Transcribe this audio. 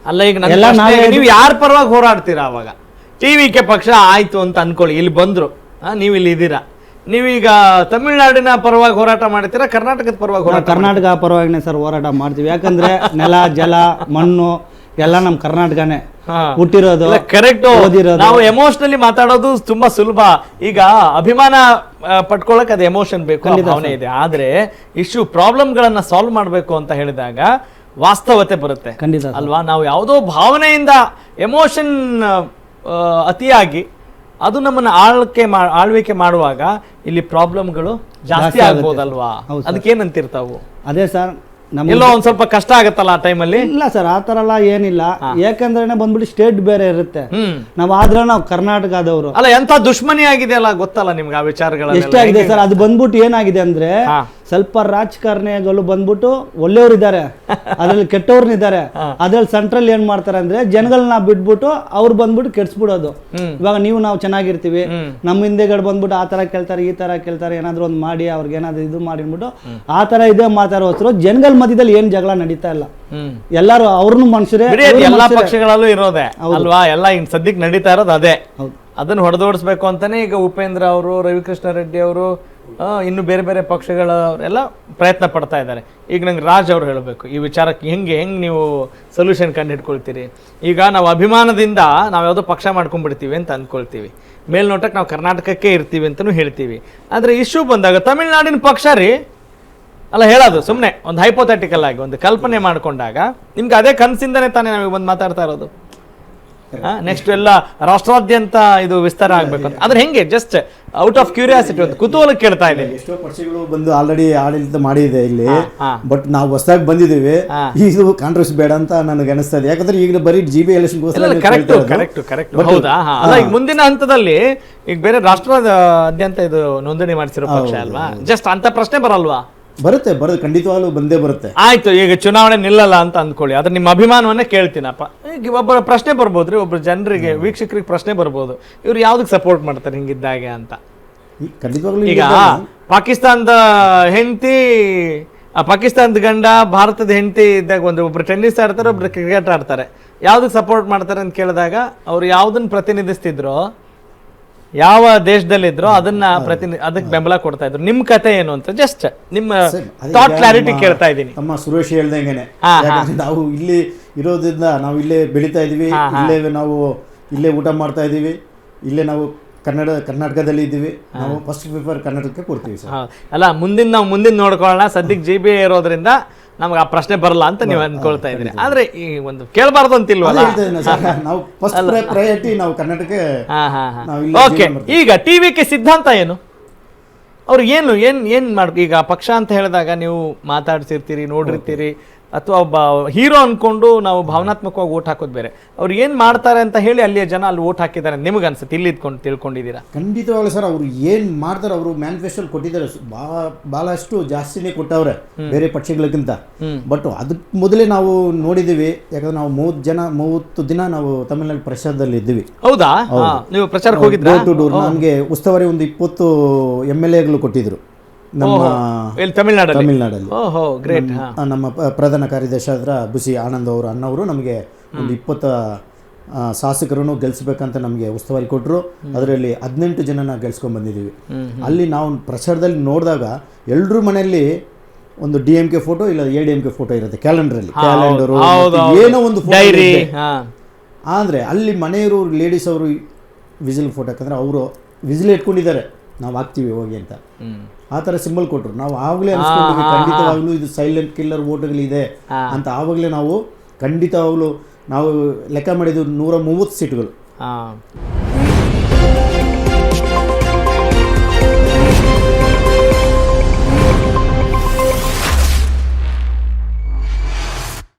ಅಲ್ಲ ಈಗ ನೀವು ಯಾರ ಪರವಾಗಿ ಹೋರಾಡ್ತೀರಾ ಅವಾಗ? ಟಿವಿಕೆ ಪಕ್ಷ ಆಯ್ತು ಅಂತ ಅನ್ಕೊಳ್ಳಿ, ಇಲ್ಲಿ ಬಂದ್ರು, ನೀವು ಇಲ್ಲಿ ಇದ್ದೀರಾ, ನೀವೀಗ ತಮಿಳ್ನಾಡಿನ ಪರವಾಗಿ ಹೋರಾಟ ಮಾಡ್ತೀರಾ, ಕರ್ನಾಟಕದ ಪರವಾಗಿ ಹೋರಾಟ? ಕರ್ನಾಟಕ ಪರವಾಗಿನೇ ಸರ್ ಹೋರಾಟ ಮಾಡ್ತೀವಿ. ಯಾಕಂದ್ರೆ ನೆಲ, ಜಲ, ಮಣ್ಣು ಎಲ್ಲ ನಮ್ಮ ಕರ್ನಾಟಕನೇ ಹುಟ್ಟಿರೋದು. ಕರೆಕ್ಟ್. ನಾವು ಎಮೋಷನಲಿ ಮಾತಾಡೋದು ತುಂಬಾ ಸುಲಭ. ಈಗ ಅಭಿಮಾನ ಪಟ್ಕೊಳಕ್ ಅದು ಎಮೋಷನ್ ಬೇಕು, ಭಾವನೆ ಇದೆ. ಆದ್ರೆ ಇಶ್ಯೂ ಪ್ರಾಬ್ಲಮ್ಗಳನ್ನ ಸಾಲ್ವ್ ಮಾಡ್ಬೇಕು ಅಂತ ಹೇಳಿದಾಗ ವಾಸ್ತವತೆ ಬರುತ್ತೆ ಅಲ್ವಾ? ನಾವು ಯಾವುದೋ ಭಾವನೆಯಿಂದ ಎಮೋಷನ್ ಅತಿಯಾಗಿ ಅದು ನಮ್ಮನ್ನ ಆಳ್ವಿಕೆ ಮಾಡುವಾಗ ಇಲ್ಲಿ ಪ್ರಾಬ್ಲಮ್ಗಳು ಜಾಸ್ತಿ ಆಗ್ಬೋದಲ್ವಾ? ಅದಕ್ಕೇನಂತಿರ್ತಾವು? ಅದೇ ಸರ್, ಎಲ್ಲೋ ಒಂದ್ ಸ್ವಲ್ಪ ಕಷ್ಟ ಆಗತ್ತಲ್ಲ ಆ ಟೈಮಲ್ಲಿ. ಇಲ್ಲ ಸರ್, ಆ ತರ ಎಲ್ಲ ಏನಿಲ್ಲ. ಯಾಕಂದ್ರೆ ಬಂದ್ಬಿಟ್ಟು ಸ್ಟೇಟ್ ಬೇರೆ ಇರುತ್ತೆ, ನಾವು ಕರ್ನಾಟಕದವರು. ಅಲ್ಲ, ಎಂತ ದುಶ್ಮನಿ ಆಗಿದೆ ಅಲ್ಲ, ಗೊತ್ತಲ್ಲ ನಿಮ್ಗೆ ಆ ವಿಚಾರಗಳು ಎಷ್ಟಾಗಿದೆ ಸರ್. ಅದು ಬಂದ್ಬಿಟ್ಟು ಏನಾಗಿದೆ ಅಂದ್ರೆ ಸ್ವಲ್ಪ ರಾಜಕಾರಣಿಗಳು ಬಂದ್ಬಿಟ್ಟು ಒಳ್ಳೆಯವ್ರಿದ್ದಾರೆ, ಅದ್ರಲ್ಲಿ ಕೆಟ್ಟವ್ರನ್ನಿದ್ದಾರೆ. ಅದ್ರಲ್ಲಿ ಸೆಂಟ್ರಲ್ ಏನ್ ಮಾಡ್ತಾರೆ ಅಂದ್ರೆ ಜನಗಳನ್ನ ಬಿಟ್ಬಿಟ್ಟು ಅವ್ರು ಬಂದ್ಬಿಟ್ಟು ಕೆಡ್ಸ್ಬಿಡೋದು. ಇವಾಗ ನಾವು ಚೆನ್ನಾಗಿರ್ತೀವಿ, ನಮ್ಮ ಹಿಂದೆಗಡೆ ಬಂದ್ಬಿಟ್ಟು ಆ ತರ ಕೇಳ್ತಾರೆ, ಈ ತರ ಕೇಳ್ತಾರೆ, ಏನಾದ್ರು ಒಂದು ಮಾಡಿ ಅವ್ರಿಗೆ ಏನಾದ್ರು ಇದು ಮಾಡಿಬಿಟ್ಟು ಆ ತರ ಇದೇ ಮಾತಾಡೋ ಜನಗಳ ಮಧ್ಯದಲ್ಲಿ ಏನ್ ಜಗಳ ನಡೀತಾ ಇಲ್ಲ. ಎಲ್ಲಾರು ಅವ್ರನ್ನು ಮನುಷ್ಯರೇ, ಎಲ್ಲಾ ಪಕ್ಷಗಳಲ್ಲೂ ಇರೋದೇ ಅಲ್ವಾ? ಎಲ್ಲ ಈಗ ಸದ್ಯಕ್ಕೆ ನಡೀತಾ ಇರೋದು ಅದೇ. ಅದನ್ನ ಹೊಡೆದೋಡಿಸ್ಬೇಕು ಅಂತಾನೆ ಈಗ ಉಪೇಂದ್ರ ಅವರು, ರವಿಕೃಷ್ಣ ರೆಡ್ಡಿ ಅವರು, ಇನ್ನು ಬೇರೆ ಬೇರೆ ಪಕ್ಷಗಳವರೆಲ್ಲ ಪ್ರಯತ್ನ ಪಡ್ತಾ ಇದ್ದಾರೆ. ಈಗ ನಂಗೆ ರಾಜ್ ಅವರು ಹೇಳಬೇಕು ಈ ವಿಚಾರಕ್ಕೆ ಹೆಂಗೆ ನೀವು ಸೊಲ್ಯೂಷನ್ ಕಂಡು ಹಿಡ್ಕೊಳ್ತೀರಿ? ಈಗ ನಾವು ಅಭಿಮಾನದಿಂದ ನಾವು ಯಾವುದೋ ಪಕ್ಷ ಮಾಡ್ಕೊಂಡ್ಬಿಡ್ತೀವಿ ಅಂತ ಅಂದ್ಕೊಳ್ತೀವಿ, ಮೇಲ್ನೋಟಕ್ಕೆ ನಾವು ಕರ್ನಾಟಕಕ್ಕೆ ಇರ್ತೀವಿ ಅಂತಲೂ ಹೇಳ್ತೀವಿ. ಆದರೆ ಇಶ್ಯೂ ಬಂದಾಗ ತಮಿಳ್ನಾಡಿನ ಪಕ್ಷ ರೀ ಅಲ್ಲ ಹೇಳೋದು, ಸುಮ್ಮನೆ ಒಂದು ಹೈಪೋಥೆಟಿಕಲ್ ಆಗಿ ಒಂದು ಕಲ್ಪನೆ ಮಾಡಿಕೊಂಡಾಗ ನಿಮ್ಗೆ ಅದೇ ಕನಸಿಂದನೇ ತಾನೇ ನಮಗೆ ಬಂದು ಮಾತಾಡ್ತಾ ಇರೋದು. ನೆಕ್ಸ್ಟ್ ಎಲ್ಲ ರಾಷ್ಟ್ರಾದ್ಯಂತ ಇದು ವಿಸ್ತಾರ ಆಗ್ಬೇಕು ಅಂತ. ಅದ್ರ ಹೆಂಗೆ? ಜಸ್ಟ್ ಔಟ್ ಆಫ್ ಕ್ಯೂರಿಯಾಸಿಟಿ, ಒಂದು ಕುತೂಹಲ ಕೇಳ್ತಾ ಇದೆ. ಎಷ್ಟೋ ಪಕ್ಷಗಳು ಬಂದು ಆಲ್ರೆಡಿ ಆಡಳಿತ ಮಾಡಿದೆ ಇಲ್ಲಿ, ಬಟ್ ನಾವು ಹೊಸದಾಗಿ ಬಂದಿದ್ದೀವಿ, ಇದು ಕಾಂಟ್ರವರ್ಸಿ ಬೇಡ ಅಂತ ನನಗೆ ಅನಿಸ್ತಾ ಇದೆ. ಯಾಕಂದ್ರೆ ಈಗ ಬರೀ GB ಎಲೆಕ್ಷನ್ ಹೌದಾ? ಅಲ್ಲ, ಈಗ ಮುಂದಿನ ಹಂತದಲ್ಲಿ ಈಗ ಬೇರೆ ರಾಷ್ಟ್ರಾದ್ಯಂತ ಇದು ನೋಂದಣಿ ಮಾಡಿಸಿರೋ ಪಕ್ಷ ಅಲ್ವಾ? ಜಸ್ಟ್ ಅಂತ ಪ್ರಶ್ನೆ ಬರಲ್ವಾ? ಬರುತ್ತೆ, ಖಂಡಿತವಾಗ್ಲೂ ಬಂದೇ ಬರುತ್ತೆ. ಆಯ್ತು, ಈಗ ಚುನಾವಣೆ ನಿಲ್ಲಲ್ಲ ಅಂತ ಅಂದ್ಕೊಳ್ಳಿ, ಅದ್ರ ನಿಮ್ಮ ಅಭಿಮಾನವನ್ನೇ ಕೇಳ್ತೀನಪ್ಪ. ಈಗ ಒಬ್ಬರ ಪ್ರಶ್ನೆ ಬರ್ಬೋದ್ರಿ, ಒಬ್ಬರು ಜನರಿಗೆ, ವೀಕ್ಷಕರಿಗೆ ಪ್ರಶ್ನೆ ಬರ್ಬೋದು, ಇವ್ರು ಯಾವ್ದಕ್ಕೆ ಸಪೋರ್ಟ್ ಮಾಡ್ತಾರೆ ಹಿಂಗಿದ್ದಾಗೆ ಅಂತ. ಈಗ ಪಾಕಿಸ್ತಾನದ ಹೆಂಡತಿ, ಪಾಕಿಸ್ತಾನದ ಗಂಡ ಭಾರತದ ಹೆಂಡತಿ ಇದ್ದಾಗ ಒಬ್ರು ಟೆನ್ನಿಸ್ ಆಡ್ತಾರೆ, ಒಬ್ರು ಕ್ರಿಕೆಟ್ ಆಡ್ತಾರೆ, ಯಾವ್ದಕ್ಕೆ ಸಪೋರ್ಟ್ ಮಾಡ್ತಾರೆ ಅಂತ ಕೇಳಿದಾಗ ಅವ್ರು ಯಾವ್ದನ್ನ ಪ್ರತಿನಿಧಿಸ್ತಿದ್ರು, ಯಾವ ದೇಶದಲ್ಲಿದ್ರು ಅದನ್ನ ಅದಕ್ಕೆ ಬೆಂಬಲ ಕೊಡ್ತಾ ಇದ್ರು. ನಿಮ್ ಕತೆ ಏನು ಅಂತ ಜಸ್ಟ್ ನಿಮ್ಮ ಥಾಟ್ ಕ್ಲಾರಿಟಿ ಕೇಳ್ತಾ ಇದ್ದೀನಿ. ನಮ್ಮ ಸುರೇಶ್ ಹೇಳ್ದಂಗೆನೆ, ನಾವು ಇಲ್ಲಿ ಇರೋದ್ರಿಂದ ನಾವು ಇಲ್ಲೇ ಬೆಳೀತಾ ಇದೀವಿ, ನಾವು ಇಲ್ಲೇ ಊಟ ಮಾಡ್ತಾ ಇದೀವಿ, ಇಲ್ಲೇ ನಾವು ಕರ್ನಾಟಕದಲ್ಲಿ ಇದ್ದೀವಿ, ನಾವು ಫಸ್ಟ್ ಪ್ರಿಫರ್ ಕರ್ನಾಟಕಕ್ಕೆ ಕೊಡ್ತೀವಿ ಸರ್. ಅಲ್ಲ, ನಾವು ಮುಂದಿನ ನೋಡ್ಕೊಳ್ಳೋಣ. ಸದ್ಯಕ್ಕೆ GB ಇರೋದ್ರಿಂದ ನಮ್ಗೆ ಆ ಪ್ರಶ್ನೆ ಬರಲ್ಲ ಅಂತ ನೀವು ಅನ್ಕೊಳ್ತಾ ಇದ್ರಿ. ಆದ್ರೆ ಈ ಒಂದು ಕೇಳಬಾರ್ದು ಅಂತಿಲ್ವಲ್ಲ ನಾವು ಫಸ್ಟ್ ಪ್ರಯಾರಿಟಿ ನಾವು ಕರ್ನಾಟಕ. ಓಕೆ, ಈಗ TVK ಸಿದ್ಧಾಂತ ಏನು? ಅವ್ರು ಏನ್ ಮಾಡ್ಬೇಕು ಈಗ? ಪಕ್ಷ ಅಂತ ಹೇಳಿದಾಗ ನೀವು ಮಾತಾಡ್ಸಿರ್ತೀರಿ, ನೋಡಿರ್ತೀರಿ, ಅಥವಾ ಒಬ್ಬ ಹೀರೋ ಅನ್ಕೊಂಡು ನಾವು ಭಾವನಾತ್ಮಕವಾಗಿ ಓಟ್ ಹಾಕೋದು ಬೇರೆ. ಅವ್ರು ಏನ್ ಮಾಡ್ತಾರೆ ಅಂತ ಹೇಳಿ ಅಲ್ಲಿಯ ಜನ ಅಲ್ಲಿ ಓಟ್ ಹಾಕಿದ್ದಾರೆ ನಿಮಗೆ ಅನ್ಸುತ್ತೆ? ಇಲ್ಲಿ ಇದ್ಕೊಂಡು ತಿಳ್ಕೊಂಡಿದ್ದೀರಾ? ಖಂಡಿತವಾಗ್ಲೂ ಸರ್, ಅವ್ರು ಏನ್ ಮಾಡ್ತಾರೆ, ಅವರು ಮ್ಯಾನಿಫೆಸ್ಟೋ ಕೊಟ್ಟಿದ್ದಾರೆ, ಬಹಳಷ್ಟು ಜಾಸ್ತಿನೇ ಕೊಟ್ಟವ್ರೆ ಬೇರೆ ಪಕ್ಷಗಳಿಗಿಂತ. ಬಟ್ ಅದಕ್ಕೆ ಮೊದಲೇ ನಾವು ನೋಡಿದೀವಿ, ಯಾಕಂದ್ರೆ ನಾವು 30 ದಿನ ನಾವು ತಮಿಳ್ನಾಡು ಪ್ರಚಾರದಲ್ಲಿ ಇದ್ದೀವಿ. ಹೌದಾ? ನೀವು ಪ್ರಚಾರಕ್ಕೆ ಹೋಗಿದ್ರಾ? Door to door. ನಮಗೆ ಉಸ್ತುವಾರಿ ಒಂದು 20 MLAಗಳು ಕೊಟ್ಟಿದ್ರು ನಮ್ಮ ತಮಿಳ್ನಾಡಲ್ಲಿ. ನಮ್ಮ ಪ್ರಧಾನ ಕಾರ್ಯದರ್ಶಿ ಆದ್ರ ಬುಸಿ ಆನಂದ್ ಅವರು ಅಣ್ಣವರು ನಮಗೆ ಒಂದು 20 ಶಾಸಕರನ್ನು ಗೆಲ್ಲಿಸ್ಬೇಕಂತ ನಮಗೆ ಉಸ್ತುವಾರಿ ಕೊಟ್ಟರು. ಅದರಲ್ಲಿ 18 ಜನನ ಗೆಲ್ಸ್ಕೊಂಡ್ ಬಂದಿದ್ದೀವಿ. ಅಲ್ಲಿ ನಾವು ಪ್ರಚಾರದಲ್ಲಿ ನೋಡಿದಾಗ ಎಲ್ಲರೂ ಮನೆಯಲ್ಲಿ ಒಂದು DMK ಫೋಟೋ ಇಲ್ಲ ADMK ಫೋಟೋ ಇರುತ್ತೆ, ಕ್ಯಾಲೆಂಡರು ಏನೋ ಒಂದು ಡೈರಿ. ಆದರೆ ಅಲ್ಲಿ ಮನೆಯವರು ಲೇಡೀಸ್ ಅವರು ವಿಸಿಲ್ ಫೋಟೋ, ಯಾಕಂದ್ರೆ ಅವರು ವಿಸಿಲ್ ಇಟ್ಕೊಂಡಿದ್ದಾರೆ, ನಾವು ಹಾಕ್ತೀವಿ ಹೋಗಿ ಅಂತ ಆ ಥರ ಸಿಂಬಲ್ ಕೊಟ್ಟರು. ನಾವು ಆವಾಗಲೇ ಅನ್ಸ್ಕೊಂಡ್ವಿ ಖಂಡಿತವಾಗ್ಲೂ ಇದು ಸೈಲೆಂಟ್ ಕಿಲ್ಲರ್ ವೋಟ್ಗಳಿದೆ ಅಂತ. ಆವಾಗಲೇ ನಾವು ಖಂಡಿತವಾಗ್ಲೂ ನಾವು ಲೆಕ್ಕ ಮಾಡಿದ್ದು 130 ಸೀಟ್ಗಳು.